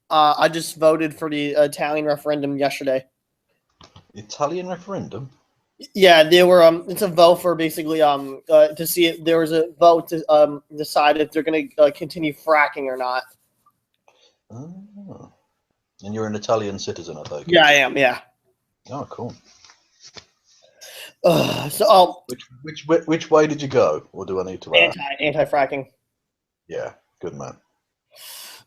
I just voted for the Italian referendum yesterday. Italian referendum? Yeah, they were. It's a vote for basically to see if there was a vote to decide if they're going to continue fracking or not. Oh. And you're an Italian citizen, I think. Yeah, I am. Yeah. Oh, cool. Which way did you go, or do I need to ask? Anti-fracking. Yeah, good man.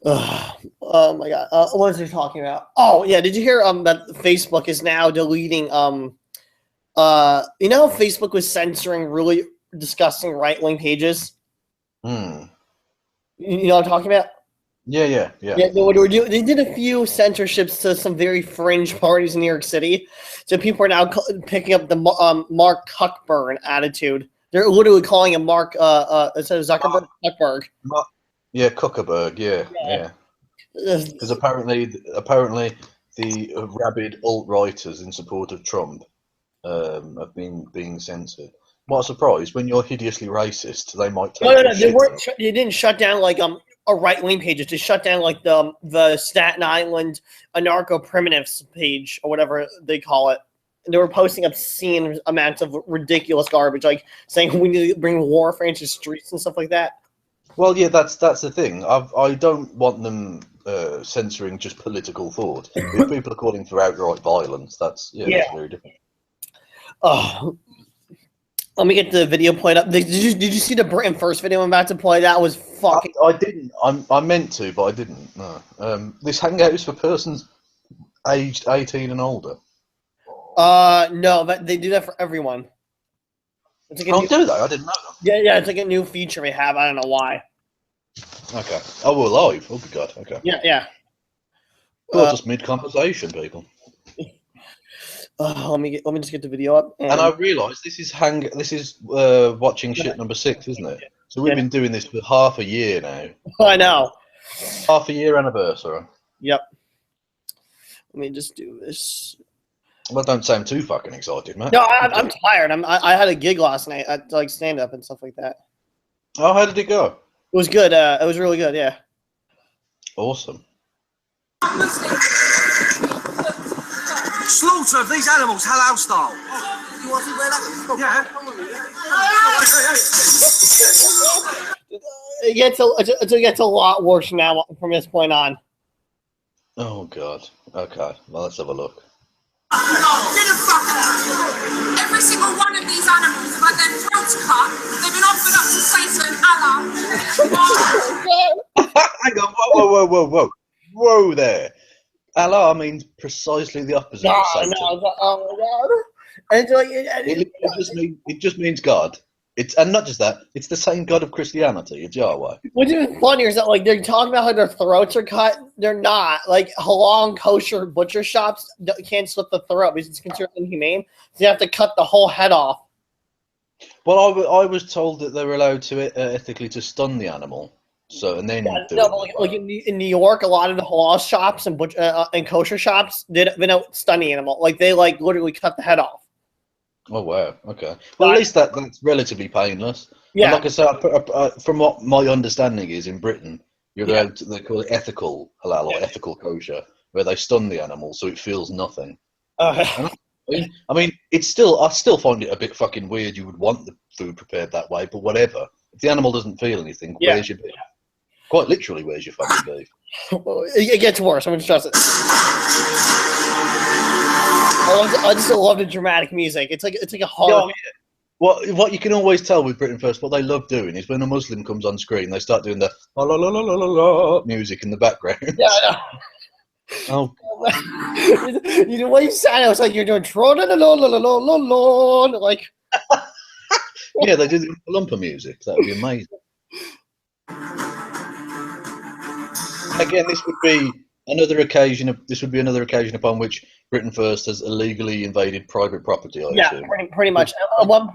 Oh my god! What was he talking about? Oh yeah, did you hear that Facebook is now deleting you know, Facebook was censoring really disgusting right-wing pages. You know what I'm talking about? Yeah. They did a few censorships to some very fringe parties in New York City. So people are now picking up the Mark Zuckerberg attitude. They're literally calling him Mark instead of Zuckerberg, Zuckerberg. Yeah, Zuckerberg. Yeah. Because apparently the rabid alt-righters in support of Trump have been being censored. What a surprise! When you're hideously racist, they might take No. They didn't shut down like a right-wing page. They shut down like the Staten Island anarcho primitives page or whatever they call it. And they were posting obscene amounts of ridiculous garbage, like saying we need to bring warfare into streets and stuff like that. Well, yeah, that's the thing. I don't want them censoring just political thought. If people are calling for outright violence, that's very different. Let me get the video played up. Did you see the Britain First video I'm about to play? That was fucking. I didn't. I meant to, but I didn't. No. This hangout is for persons aged 18 and older. No, but they do that for everyone. It's like do they? I didn't know that. Yeah, it's like a new feature we have. I don't know why. Okay. Oh, we're live. Oh, good God. Okay. Yeah. Well, just mid-conversation, people. Let me just get the video up. And I realised this is watching shit number 6, isn't it? So we've been doing this for half a year now. I know. Half a year anniversary. Yep. Let me just do this. Well, don't sound too fucking excited, man. No, I'm tired. I had a gig last night at like stand up and stuff like that. Oh, how did it go? It was good. It was really good. Yeah. Awesome. Slaughter of these animals, halal style. You want to wear that? Yeah. It gets a lot worse now from this point on. Oh God. Okay. Well, let's have a look. Every single one of these animals have had their throats cut. They've been offered up to Satan, Allah. Hang on. Whoa there. Allah means precisely the opposite of Satan. Oh my God. And so, it just means God. And not just that, it's the same God of Christianity. It's Yahweh. What's even funnier is that like they're talking about how their throats are cut. They're not. Like halal kosher butcher shops can't slit the throat because it's considered inhumane. So you have to cut the whole head off. Well, I was told that they were allowed to ethically to stun the animal. So and then like in New York, a lot of the halal shops and kosher shops they don't stun the animal. Like they like literally cut the head off. Oh wow! Okay. Well, at least that's relatively painless. Yeah. And like I said, from what my understanding is, in Britain, you're allowed to, they call it ethical halal or ethical kosher, where they stun the animal so it feels nothing. I mean, I still find it a bit fucking weird. You would want the food prepared that way, but whatever. If the animal doesn't feel anything, where's your beef? Quite literally, where's your fucking beef? It gets worse. I'm gonna stress it. I just love the dramatic music. It's like a horror. Yeah. What you can always tell with Britain First, what they love doing is when a Muslim comes on screen, they start doing the la la la la la la music in the background. Yeah, I know. Oh. You know what you sound? It was like you're doing like. Yeah, they do the lumper music. That would be amazing. Again, this would be another occasion upon which Britain First has illegally invaded private property. Pretty much. At one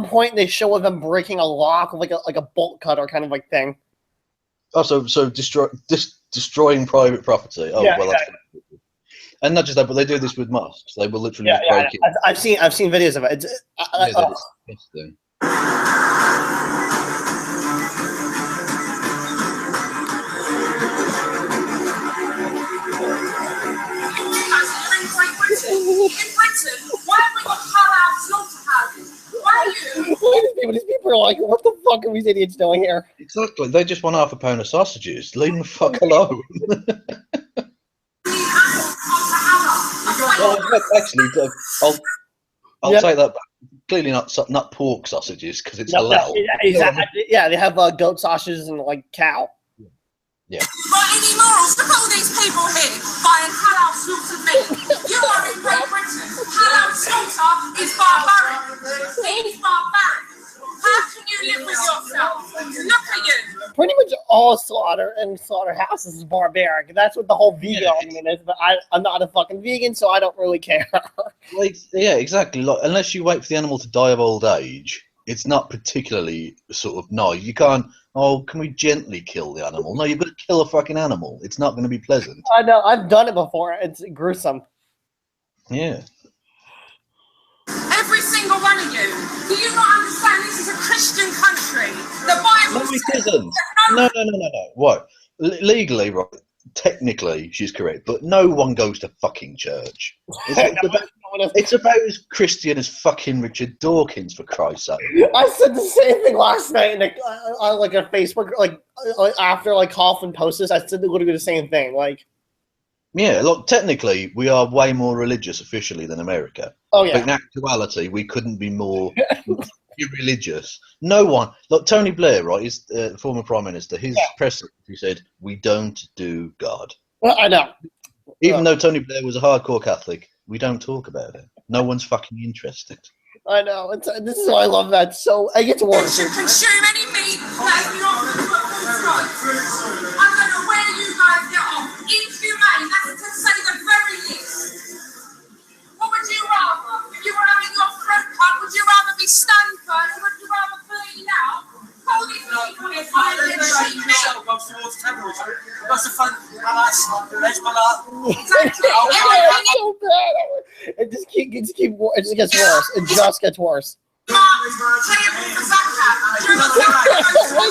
point, they show them breaking a lock with like a bolt cutter kind of like thing. Oh, so destroying private property. Oh, yeah, well, that's and not just that, but they do this with mosques. They will literally break it. I've seen videos of it. It's disgusting. but these people are like, what the fuck are these idiots doing here? Exactly. They just want half a pound of sausages. Leave them the fuck alone. Well, actually, I'll take that back. Clearly not pork sausages because it's halal. Exactly. Yeah, they have goat sausages and like cow. Yeah. Got any morals? Look at all these people here buying halal slaughtered meat. You are in Great Britain. Halal slaughter is barbaric. It is barbaric. How can you live with yourself? Look at you. Pretty much all slaughter and slaughterhouses is barbaric. That's what the whole vegan argument is. But I'm not a fucking vegan, so I don't really care. Like, yeah, exactly. Like, unless you wait for the animal to die of old age, it's not particularly sort of nice. You can't. Oh, can we gently kill the animal? No, you've got to kill a fucking animal. It's not going to be pleasant. I know. I've done it before. It's gruesome. Yeah. Every single one of you. Do you not understand this is a Christian country? The Bible No, it says isn't. that No. What? Legally, right? Technically, she's correct, but no one goes to fucking church. It's about as Christian as fucking Richard Dawkins, for Christ's sake. I said the same thing last night, and on like a Facebook, like after like Coughlin posted this, I said literally the same thing. Like, yeah, look, technically, we are way more religious officially than America. Oh yeah. But in actuality, we couldn't be more irreligious. No one. Look, Tony Blair, right? He's the former prime minister. His press secretary said, "We don't do God." Well, I know. Even though Tony Blair was a hardcore Catholic, we don't talk about it. No one's fucking interested. I know. This is why I love that. So I get to work. you should consume any meat that has been offered to a food strike. I don't know where you guys get off. Inhumane, that's to say the very least. What would you rather? If you were having your throat cut, would you rather be stunned first or would you rather bleed out? All these people is violent sheep meat. That's a fun. Exactly. It's so bad. It just gets worse. It just gets worse. Mark, payable for zakat. You're not My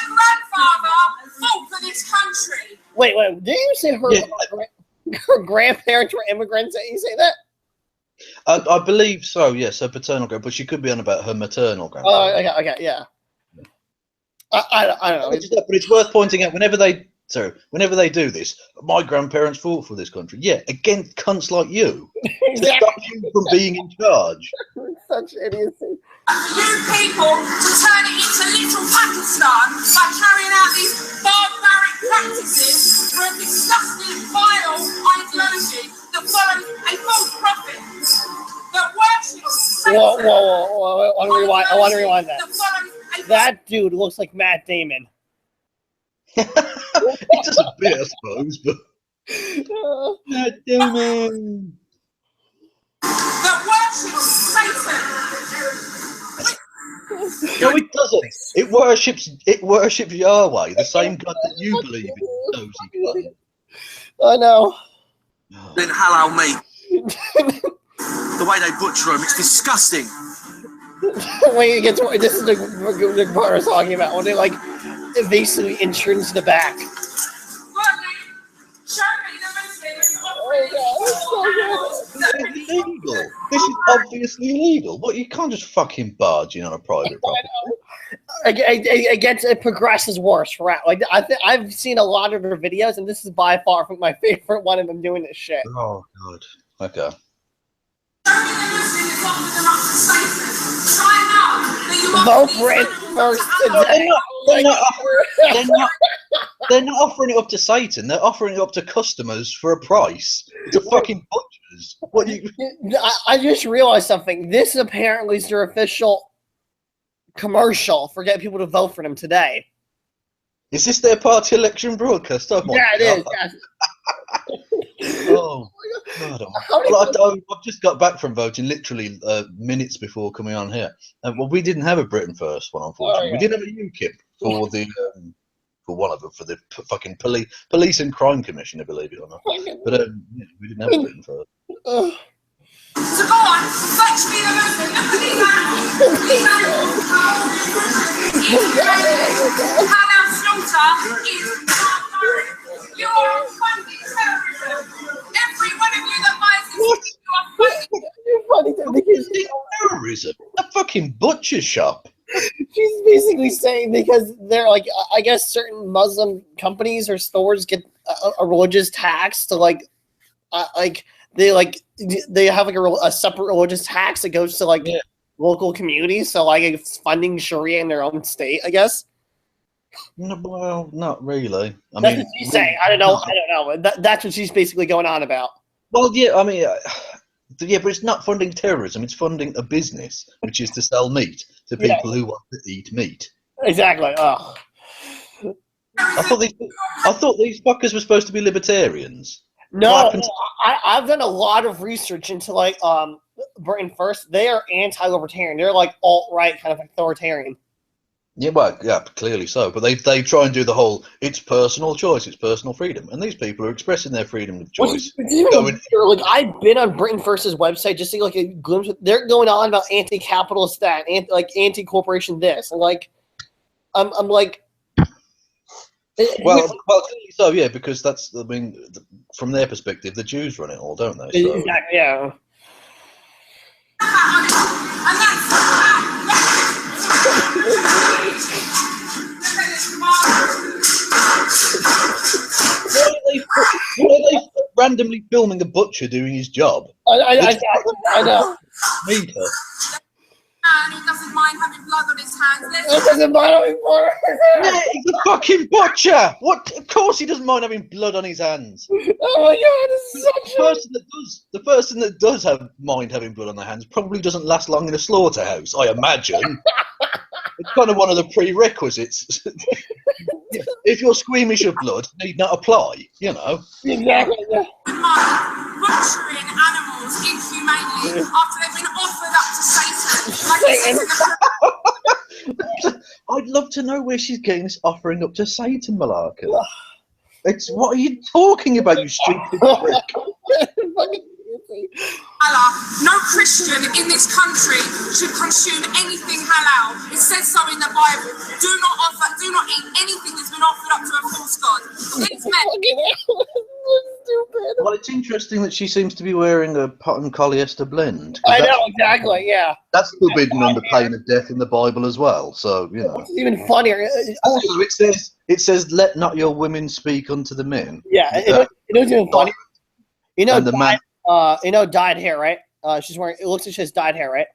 grandfather fought for this country. Wait. Did you say her grandparents were immigrants? Did you say that? I believe so, yes, her paternal grandparents, but she could be on about her maternal grandparents. Oh, okay, yeah. I don't know. But it's worth pointing out whenever they do this, my grandparents fought for this country. Yeah, against cunts like you. To stop you from being in charge. Such idiocy. You people to turn it into little Pakistan by carrying out these barbaric practices for a disgusting, vile ideology that follows a false prophet that worships Satan. Whoa. I want to rewind that. That dude looks like Matt Damon. He does a bit, I suppose, but Matt Damon. That worships Satan. No, it doesn't. It worships Yahweh, the same God that you believe in. I know. Then halal meat. The way they butcher them, it's disgusting. Wait, this is the part I was talking about when they like basically entrance the back. It's illegal. This is obviously illegal. What, you can't just fucking barge in on a private property. It progresses worse, right? Like I've seen a lot of their videos, and this is by far my favorite one of them doing this shit. Oh god. Okay. Vote for it first today. They're not offering it up to Satan. They're offering it up to customers for a price. It's a fucking butchers. What you? I just realized something. This apparently is their official commercial for getting people to vote for them today. Is this their party election broadcast? Oh my yeah, it God. is. Yes. Oh God! I've just got back from voting, literally minutes before coming on here. Well, we didn't have a Britain First one, unfortunately. We did have a UKIP for the for one of them, for the fucking police and crime commission, believe it or not. But yeah, we didn't have a Britain First. So go on, fetch me the movement. Look at these animals. These animals. Halal slaughter is barbaric. You are funding terrorism. Every one of you that buys this, you are funding terrorism. fucking butcher shop. She's basically saying because they're like, I guess certain Muslim companies or stores get a religious tax to like they have like a separate religious tax that goes to like local communities. So like it's funding Sharia in their own state, I guess. No, well, not really. That's what she's saying. I don't know. That's what she's basically going on about. Well, yeah, I mean, yeah, but it's not funding terrorism. It's funding a business, which is to sell meat to people who want to eat meat. Exactly. Oh. I thought these fuckers were supposed to be libertarians. No, I've done a lot of research into like Britain First. They are anti-libertarian. They're like alt-right kind of authoritarian. Yeah, well, yeah, clearly so. But they try and do the whole it's personal choice, it's personal freedom, and these people are expressing their freedom of choice. Like I've been on Britain First's website just to like a glimpse. They're going on about anti-capitalist that, anti-corporation this, and like I'm like. Well, clearly so, yeah, because that's, I mean, from their perspective, the Jews run it all, don't they? So. Exactly, yeah. Why are they randomly filming a butcher doing his job? I know. Meter. And he doesn't mind having blood on his hands. He doesn't mind having blood on his hands. Yeah, he's a fucking butcher. What? Of course, he doesn't mind having blood on his hands. Oh my god, this is the person that does mind having blood on their hands probably doesn't last long in a slaughterhouse. I imagine. It's kind of one of the prerequisites. If you're squeamish of blood, need not apply. You know. Exactly. Butchering animals inhumanely after they've been offered up to Satan. I'd love to know where she's getting this offering up to Satan, Malaka. It's what are you talking about, you stupid prick? Allah, no Christian in this country should consume anything halal. It says so in the Bible. Do not eat anything that's been offered up to a false god. It's meant. Well, it's interesting that she seems to be wearing a cotton polyester blend. I know, exactly, yeah. That's forbidden under pain of death in the Bible as well, so, you know. It's even funnier. Also, it says, let not your women speak unto the men. Yeah, it was even funny. You know, dyed hair, right? She's wearing. It looks like she has dyed hair, right?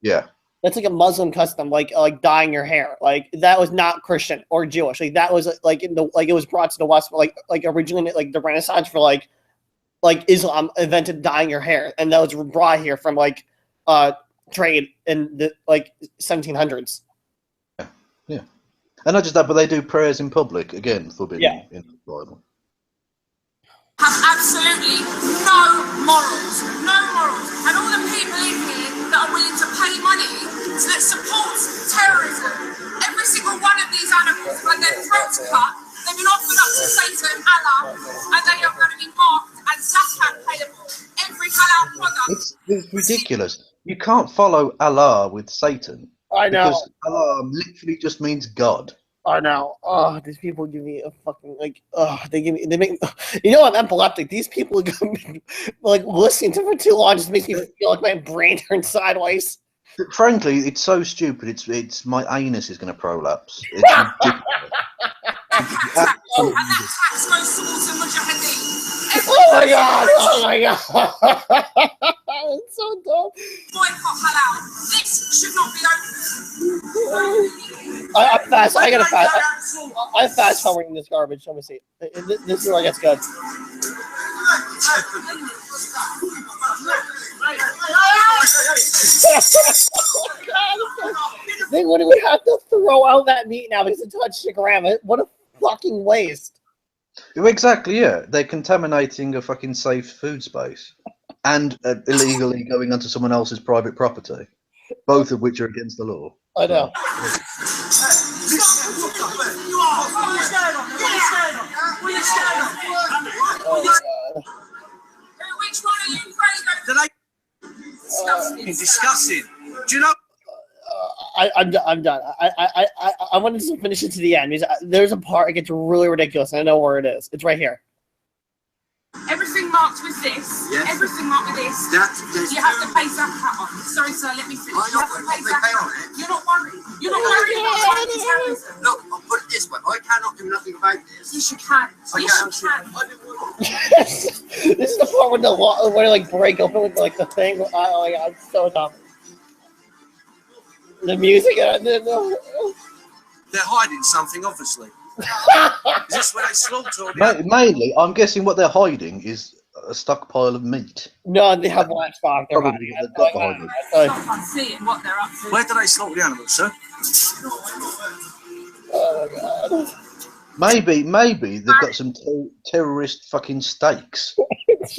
Yeah. That's like a Muslim custom, like dyeing your hair. Like that was not Christian or Jewish. Like that was like it was brought to the West, like originally like the Renaissance for like Islam invented dyeing your hair, and that was brought here from like trade in the like 1700s. Yeah, and not just that, but they do prayers in public again, forbidden in the Bible. Have absolutely no morals, and all the people in here that are willing to pay money that supports terrorism. Every single one of these animals, when their throats cut, they've been offered up to Satan, Allah, and they are going to be marked as zakat payable. Every halal product. It's ridiculous. You can't follow Allah with Satan. I know. Because Allah literally just means God. I know. Oh, these people give me a fucking they make. You know, I'm epileptic. These people like listening to it for too long just makes me feel like my brain turns sideways. Frankly, it's so stupid. It's my anus is going to prolapse. It's ridiculous. And that tax goes towards the Mujahideen. Oh my god! Oh my god! It's so dumb. Boycott halal. This should not be open. I'm fast. I gotta fast. I'm fast forwarding this garbage. Let me see. This is where it gets good. They literally have to throw out that meat now because it touched the gram. What a fucking waste. Exactly, yeah. They're contaminating a fucking safe food space and illegally going onto someone else's private property, both of which are against the law. I know. Which one are you afraid of? It's disgusting. Do you know? I'm done. I wanted to finish it to the end because there's a part it gets really ridiculous and I know where it is. It's right here. Everything marked with this. Yeah. Everything marked with this. You have to pay zakat on. Sorry, sir, let me finish. You have to pay zakat on it. You're not worried. You're not worried about terrorism. Look, I'll put it this way. I cannot do nothing about this. Yes, you can. Yes, you can. This is the part where they like break open with like the thing. Oh my god, it's so dumb. The music. They're hiding something, obviously. Is this where they slaughter? Mainly, I'm guessing what they're hiding is a stockpile of meat. No, they have livestock. They're Probably hiding. they've got behind them. I'm seeing what they're up to. Where do they slaughter the animals, sir? Oh my god. Maybe they've got some terrorist fucking steaks.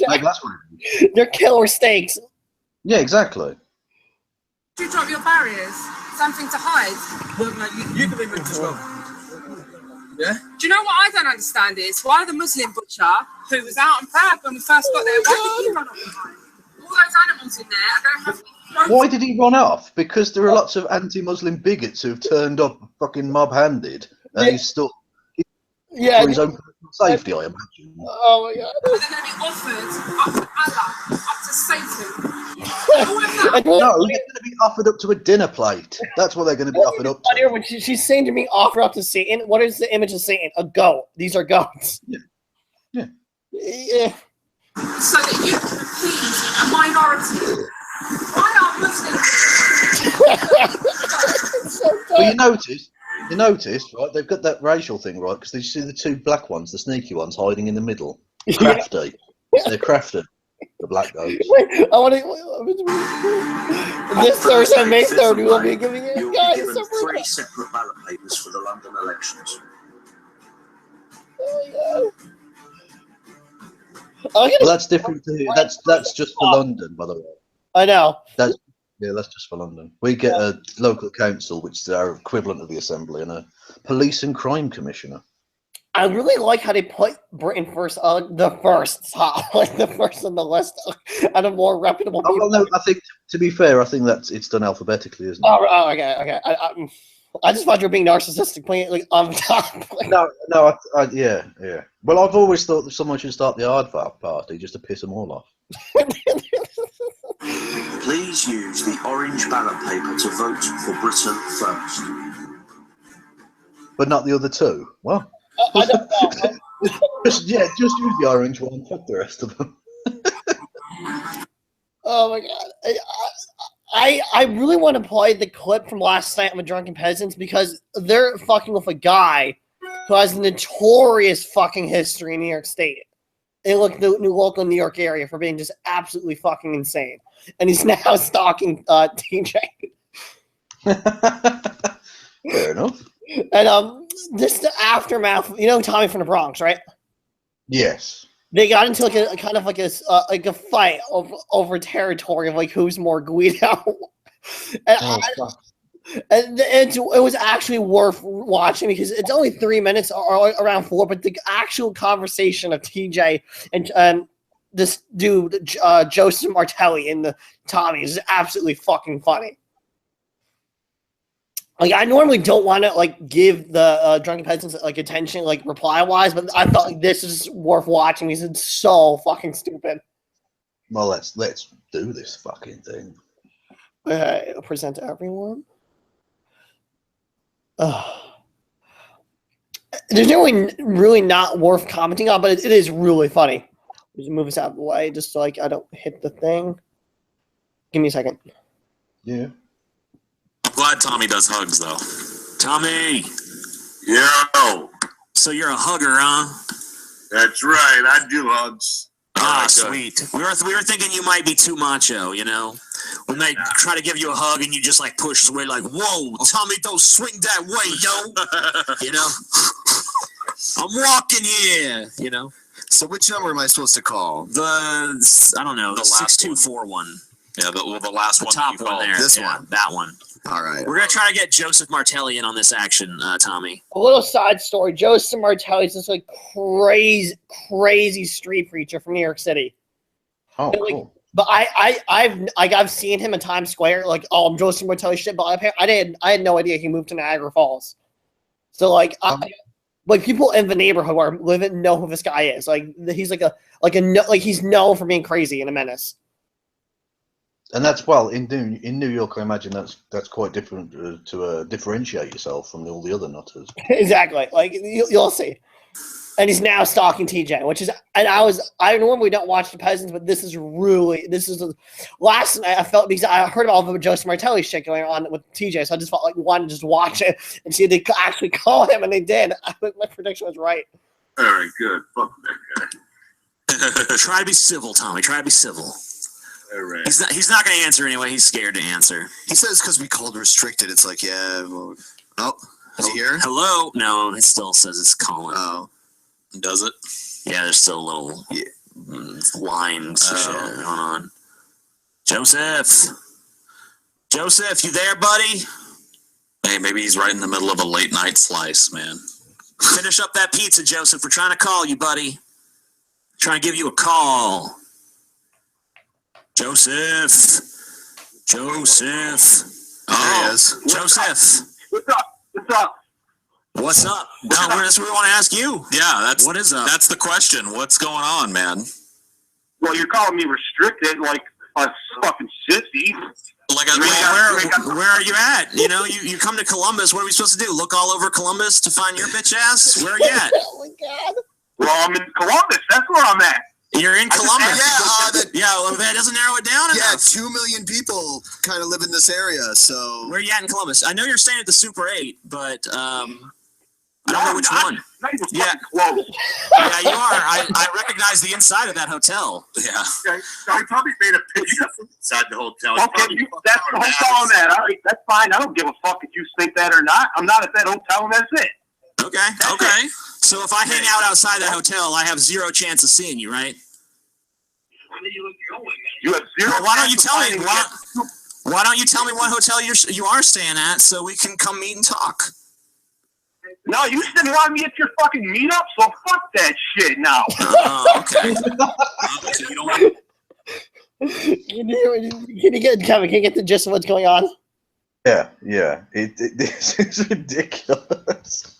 Maybe that's what it is. They're killer steaks. Yeah, exactly. Do you drop your barriers? Something to hide? Look, mate, you can be moved as well. Yeah? Do you know what I don't understand is why the Muslim butcher, who was out and proud when we first got there, why did he run off and hide? All those animals in there are going to have to be thrown. Why did he run off? Because there are lots of anti-Muslim bigots who've turned up fucking mob-handed, and he's stuck Yeah. for his own personal safety, I imagine. Oh my god. But they're going to be offered up to Allah, up to Satan. All of that. No, they're going to be offered up to a dinner plate. That's what they're going to be offered up Funnier to. when she's saying to me, offer up to Satan. What is the image of Satan? A goat. These are goats. Yeah. Yeah. Yeah. So that you can appease a minority. Why are Muslims? So Well, you notice, right? They've got that racial thing, right? Because they see the two black ones, the sneaky ones, hiding in the middle. Crafty. They're crafty. The black goats. Wait, I want to. This Thursday, May 3rd, we will be giving it. You'll Guys, be given so 3 separate ballot papers for the London elections. Oh Well, that's different. That's just for London, by the way. I know. That's just for London. We get a local council, which is our equivalent of the assembly, and a police and crime commissioner. I really like how they put Britain first, the first top, like the first on the list, out of more reputable people. Oh, well, no, I think, to be fair, I think that it's done alphabetically, isn't it? Oh, okay. I just thought you were being narcissistic, playing it like on top. No, yeah. Well, I've always thought that someone should start the Aardvark party just to piss them all off. Please use the orange ballot paper to vote for Britain first. But not the other two. Well, I don't know. just use the orange one. Fuck the rest of them. Oh my god. I really want to play the clip from last night of the Drunken Peasants because they're fucking with a guy who has a notorious fucking history in New York State. In the new local New York area for being just absolutely fucking insane. And he's now stalking TJ. Fair enough. And this the aftermath. You know Tommy from the Bronx, right? Yes. They got into like a kind of like a fight over territory of like who's more Guido. And it was actually worth watching because it's only 3 minutes or around 4, but the actual conversation of TJ and this dude Joseph Martelli in the Tommy is absolutely fucking funny. Like I normally don't want to like give the Drunken Peasants like attention like reply wise, but I thought like, this is worth watching because it's so fucking stupid. Well, let's do this fucking thing. Okay, I'll present to everyone. There's really not worth commenting on, but it is really funny. Just move us out of the way, just so, like I don't hit the thing. Give me a second. Yeah. Glad Tommy does hugs though. Tommy, Yo, so you're a hugger, huh? that's right. I do hugs. Ah, Good. sweet. We were thinking you might be too macho, you know. When they try to give you a hug and you just like push away, like, whoa, Tommy, don't swing that way, yo. You know, I'm walking here. You know. So which number am I supposed to call? I don't know, the last 6241. Yeah, the last The one. top you one called. there. This Yeah, one. that one. All right. We're gonna try to get Joseph Martelli in on this action, Tommy. A little side story: Joseph Martelli is this like crazy street preacher from New York City. Oh, Like, cool. But I've seen him in Times Square, like I'm Joseph Martelli shit. But I had no idea he moved to Niagara Falls. So like, but like people in the neighborhood who are living know who this guy is. Like he's he's known for being crazy and a menace. And that's in New York. I imagine that's quite different to differentiate yourself from all the other nutters. Exactly. Like you'll see. And he's now stalking TJ, which is, and I normally don't watch The Peasants, but this is last night I felt, because I heard about all the Joseph Martelli shit going on with TJ, so I just felt like wanted to just watch it and see if they actually call him, and they did. I think my prediction was right. All right, good. Fuck that guy. Try to be civil, Tommy. Try to be civil. All right. He's not going to answer anyway. He's scared to answer. He says because we called restricted. It's like, yeah. Well, oh, is he here? Hello? No, it still says it's calling. Oh. Does it? Yeah, there's still a little lines going on. Joseph, you there, buddy? Hey, maybe he's right in the middle of a late night slice, man. Finish up that pizza, Joseph. We're trying to call you, buddy. Trying to give you a call. Joseph. Oh, there he is. Joseph. What's up? What's up? No, that's what we want to ask you. Yeah, what is up? That's the question. What's going on, man? Well, you're calling me restricted like a fucking sissy. Like where are you at? You know, you come to Columbus. What are we supposed to do? Look all over Columbus to find your bitch ass? Where are you at? Oh my god. Well, I'm in Columbus. That's where I'm at. You're in Columbus. Well, that doesn't narrow it down enough. 2 million people kind of live in this area, so... Where are you at in Columbus? I know you're staying at the Super 8, but I don't know which one. Yeah, close. Yeah, you are. I recognize the inside of that hotel. Yeah. Okay. I probably made a picture inside the hotel. Okay, that's the hotel I'm at. All right, that's fine. I don't give a fuck if you think that or not. I'm not at that hotel, and that's it. Okay. So if I hang out outside that hotel, I have zero chance of seeing you, right? You have zero. Well, why don't you tell me? Why don't you tell me what hotel you are staying at so we can come meet and talk? No, you said you want me at your fucking meetup, so fuck that shit now. Oh, okay. So you don't want... Can you get the gist of what's going on? Yeah. This is ridiculous.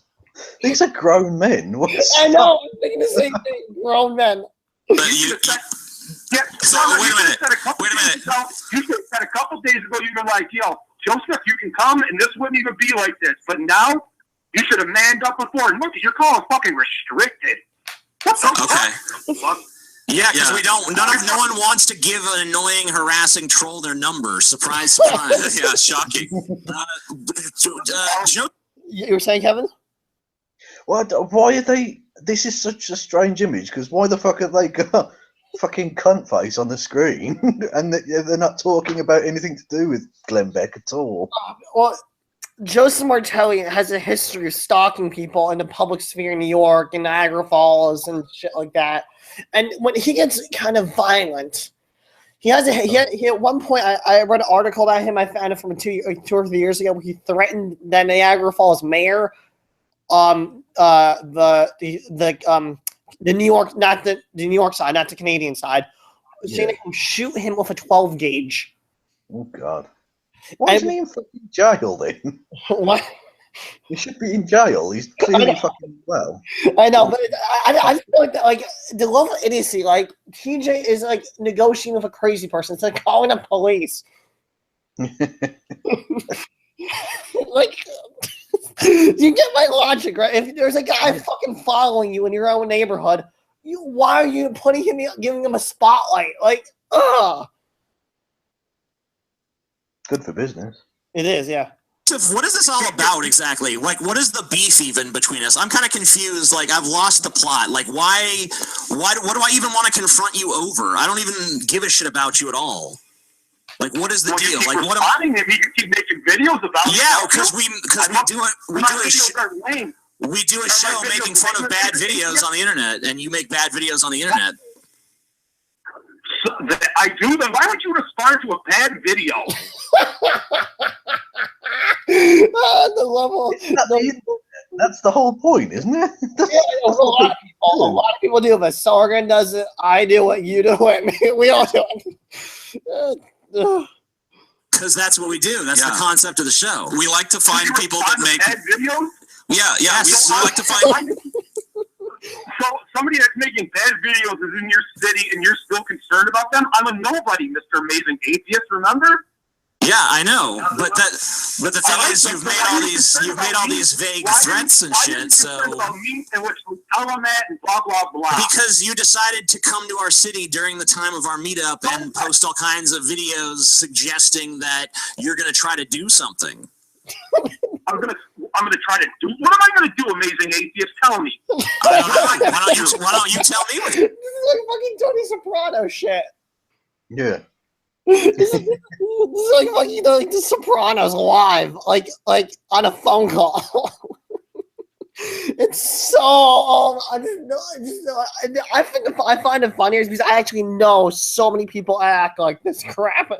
These are grown men. I know. I'm thinking the same thing. Grown men. Wait a minute. You said a couple days ago you were like, yo, Joseph, you can come, and this wouldn't even be like this. But now, you should have manned up before. And look, you're calling fucking restricted. What the fuck? Yeah, because no one wants to give an annoying, harassing troll their number. Surprise, surprise. Yeah, shocking. You were saying, Kevin? Why are they? This is such a strange image, because why the fuck have they got fucking cunt face on the screen and they're not talking about anything to do with Glenn Beck at all? Well, Joseph Martelli has a history of stalking people in the public sphere in New York and Niagara Falls and shit like that. And when he gets kind of violent, he at one point, I read an article about him. I found it from 2 or 3 years ago, where he threatened the Niagara Falls mayor, the New York, not the New York side, not the Canadian side, saying they can shoot him with a 12 gauge. Oh God. Why isn't he in fucking jail then? What? He should be in jail. He's clearly fucking well. I know, but I feel like that, like the level of idiocy, like TJ is like negotiating with a crazy person. It's like calling the police. Like, you get my logic, right? If there's a guy fucking following you in your own neighborhood, why are you giving him a spotlight? Like, ugh. Good for business. It is, yeah. What is this all about exactly? Like, what is the beef even between us? I'm kind of confused. Like, I've lost the plot. Like, why? What do I even want to confront you over? I don't even give a shit about you at all. Like, what is the deal? Like, what am I? Him, he can keep making videos about it. Yeah, because we do a show making fun of bad videos on the internet, and you make bad videos on the internet. So, I do them. Why would you respond to a bad video? The level. That's the whole point, isn't it? Yeah, a lot of people do it. Sorgan does it. I do it. You do it. We all do it. Because that's what we do. That's the concept of the show. We like to find people that make bad videos. Yeah. Yes. We like to find. So somebody that's making bad videos is in your city, and you're still concerned about them. I'm a nobody, Mr. Amazing Atheist. Remember? Yeah, I know, but the thing is, you've made all these vague threats and shit. So and which we tell them that and blah blah blah. Because you decided to come to our city during the time of our meetup and post all kinds of videos suggesting that you're going to try to do something. I'm gonna try to do. What am I gonna do, Amazing Atheist? Tell me. I don't know. Why don't you tell me? This is like fucking Tony Soprano shit. Yeah. This is like fucking like the Sopranos live, like on a phone call. It's so. I find it funnier because I actually know so many people act like this crap.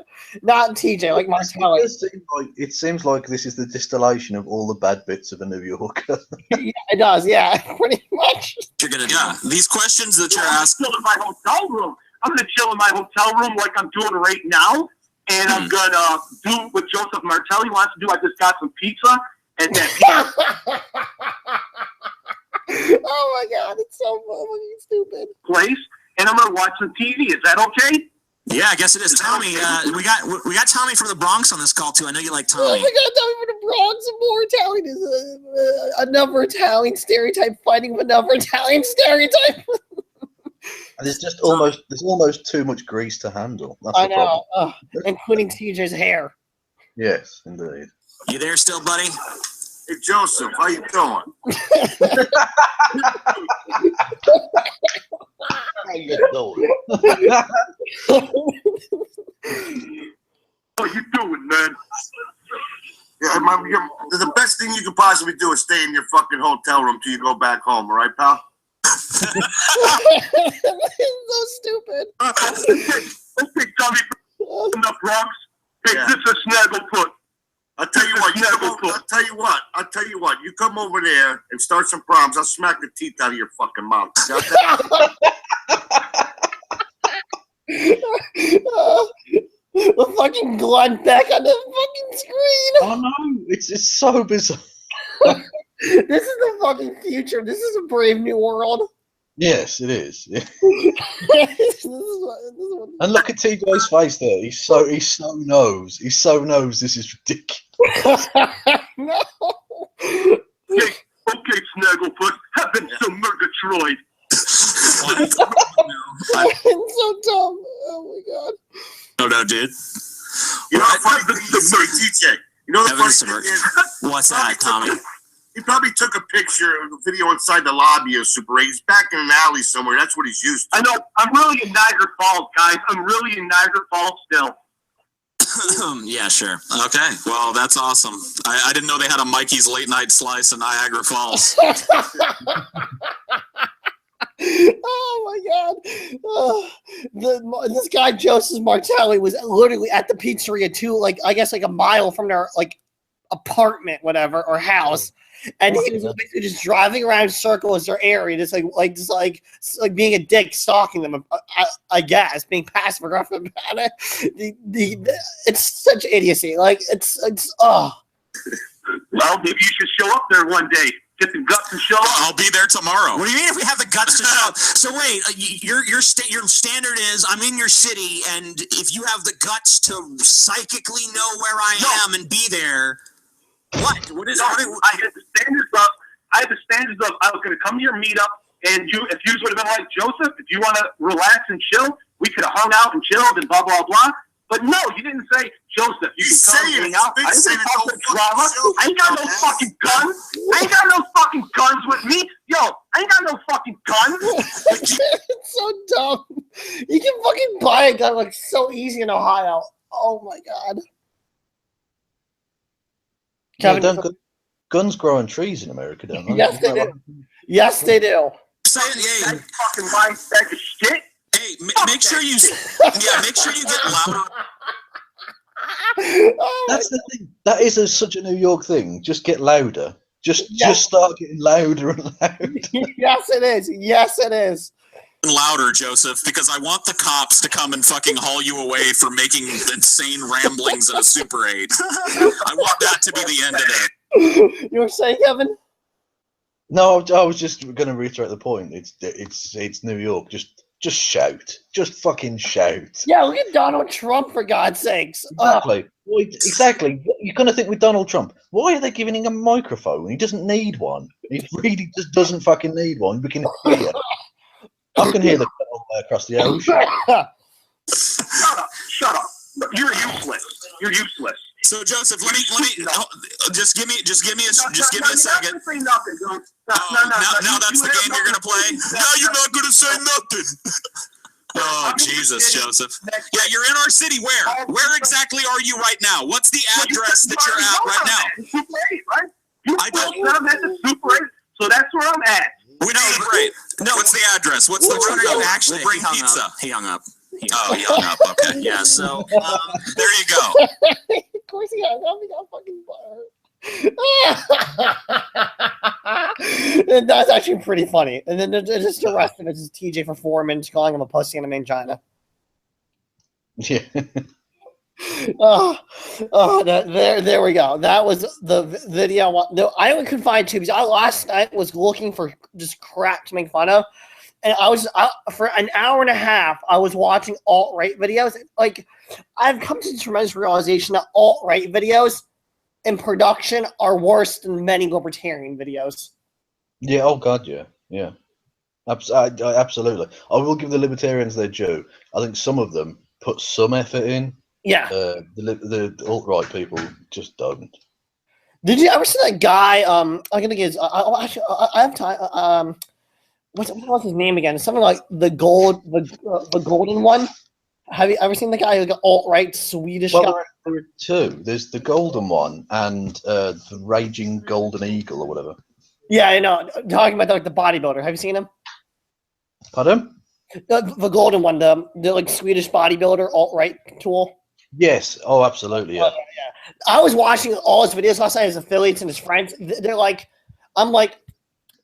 Not TJ, like Marcello. It seems like this is the distillation of all the bad bits of a New Yorker. Yeah, it does. Yeah, pretty much. You're gonna do these questions that you're asking. In my hotel room. I'm gonna chill in my hotel room like I'm doing right now, and I'm gonna do what Joseph Martelli wants to do. I just got some pizza, and then oh my god, it's so fucking stupid. Place, and I'm gonna watch some TV. Is that okay? Yeah, I guess it is. Tommy, we got Tommy from the Bronx on this call too. I know you like Tommy. Oh my god, Tommy from the Bronx. More Italian is another Italian stereotype fighting with another Italian stereotype. And there's almost too much grease to handle. That's I know, including TJ's hair. Yes, indeed. You there still, buddy? Hey, Joseph, how you doing? How you doing? How you doing, man? Yeah, the best thing you could possibly do is stay in your fucking hotel room till you go back home, all right, pal? So stupid. Okay, Tommy from the Bronx. Hey, Yeah. this is Snagglefoot. I'll tell you what. You come over there and start some problems. I'll smack the teeth out of your fucking mouth. Got that? The fucking Glenn Beck on the fucking screen. Oh no, it's so bizarre. This is the fucking future. This is a brave new world. Yes, it is. Yeah. This is what And look at TJ's face there. He so knows this is ridiculous. no. Okay, Snagglefoot. Happen to Murgatroyd. I'm so dumb. Oh my god. No, dude. You know the funny thing is, TJ. You know the funny thing is, What's that, Tommy? he probably took a picture of the video inside the lobby of Super 8. He's back in an alley somewhere. That's what he's used to. I know. I'm really in Niagara Falls, guys. I'm really in Niagara Falls still. Yeah, sure. Okay, well, that's awesome. I didn't know they had a Mikey's Late Night Slice in Niagara Falls. Oh my god! This guy Joseph Martelli was literally at the pizzeria too, like I guess like a mile from their like apartment, whatever, or house, and he was basically just driving around in circles their area, just like being a dick, stalking them. I guess being passive aggressive about it. It's such idiocy. Like it's Well, maybe you should show up there one day. Get the guts and show up. I'll be there tomorrow. What do you mean if we have the guts to show up? So wait, your standard is I'm in your city, and if you have the guts to psychically know where I am and be there, what? What is? I had the standards up. I was going to come to your meetup, and if you would have been like Joseph, if you want to relax and chill, we could have hung out and chilled and blah blah blah. But no, you didn't say, Joseph, you can come and hang out. I didn't talk to drama. I ain't got no fucking guns. I ain't got no fucking guns with me. Yo, I ain't got no fucking guns. It's so dumb. You can fucking buy a gun like so easy in Ohio. Oh my god. Kevin, Yeah, guns grow on trees in America, don't they? Yes, they do. Yes, they do. Hey, That fucking lying sack of shit. hey, make sure you get louder. Oh That's the thing. That is such a New York thing. Just get louder. Just start getting louder and louder. Yes, it is. Yes, it is. Louder, Joseph, because I want the cops to come and fucking haul you away for making insane ramblings in a Super 8. I want that to be the end of it. You were saying, Kevin? No, I was just going to reiterate the point. It's New York. Just shout. Just fucking shout. Yeah, look at Donald Trump, for God's sakes. Exactly. Exactly. You're going to think with Donald Trump, why are they giving him a microphone? He doesn't need one. He really just doesn't fucking need one. We can hear. I can hear the all the way across the ocean. Shut up. You're useless. You're useless. So Joseph, let me just give me a second. Say nothing, Joe. Now that's the game you're gonna play. No, you're not gonna say nothing. Oh Jesus, Joseph. Yeah, you're in our city. Where exactly are you right now? What's the address that you're at right now? Super 8, right? You said I'm at the Super 8, so that's where I'm at. We know the great. No, what's the address? What's the road? Actually, we'll bring pizza. He hung up. Oh, he hung up. Okay. Yeah, so There you go. Of course he has. He got fucking butt. That's actually pretty funny. And then just the rest of it is TJ for 4 minutes calling him a pussy and a mangina. Yeah. There we go. That was the video. I only could find two because last night was looking for just crap to make fun of. And I was for an hour and a half. I was watching alt-right videos. Like, I've come to the tremendous realization that alt-right videos in production are worse than many libertarian videos. Yeah. Oh God. Yeah. Absolutely. I will give the libertarians their due. I think some of them put some effort in. Yeah. The alt-right people just don't. Did you ever see that guy? I'm gonna get. I have time. What was his name again? Something like the golden one. Have you ever seen the guy who got alt-right Swedish guy? There are two. There's the golden one and the raging golden eagle or whatever. Yeah, I know. Talking about like the bodybuilder. Have you seen him? Pardon? The golden one, the like Swedish bodybuilder alt-right tool. Yes. Oh, absolutely. Yeah. Yeah. I was watching all his videos last night. His affiliates and his friends. They're like, I'm like.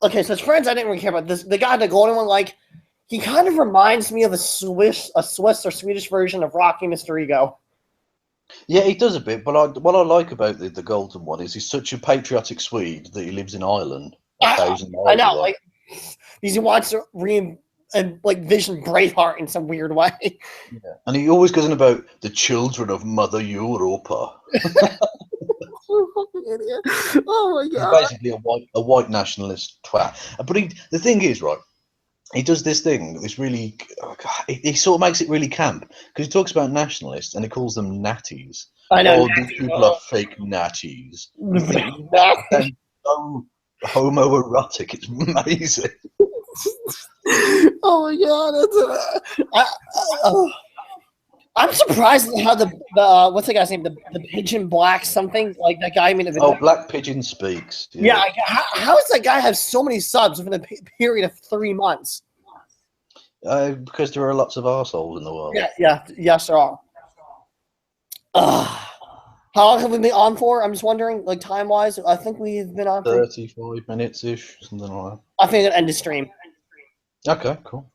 Okay, so his friends, I didn't really care about this. The guy, the golden one, like, he kind of reminds me of a Swiss or Swedish version of Rocky Mr. Ego. Yeah, he does a bit. But what I like about the golden one is he's such a patriotic Swede that he lives in Ireland. 1,000 miles I know, away. like, he wants to vision Braveheart in some weird way. Yeah. And he always goes on about the children of Mother Europa. Idiot. Oh my God. He's basically a white nationalist twat. But the thing is, right, he does this thing, this really, he sort of makes it really camp, because he talks about nationalists and he calls them natties. I know. Oh, these people are fake natties. And so homoerotic, it's amazing. Oh my God, I'm surprised at how the what's the guy's name? The Pigeon Black something, like that guy. Black Pigeon Speaks. Yeah. How does that guy have so many subs within a period of 3 months? Because there are lots of arseholes in the world. Yeah. Yes, there are. How long have we been on for? I'm just wondering, like time wise. I think we've been on for 35 minutes ish, something like that. I think I'll end the stream. Okay, cool.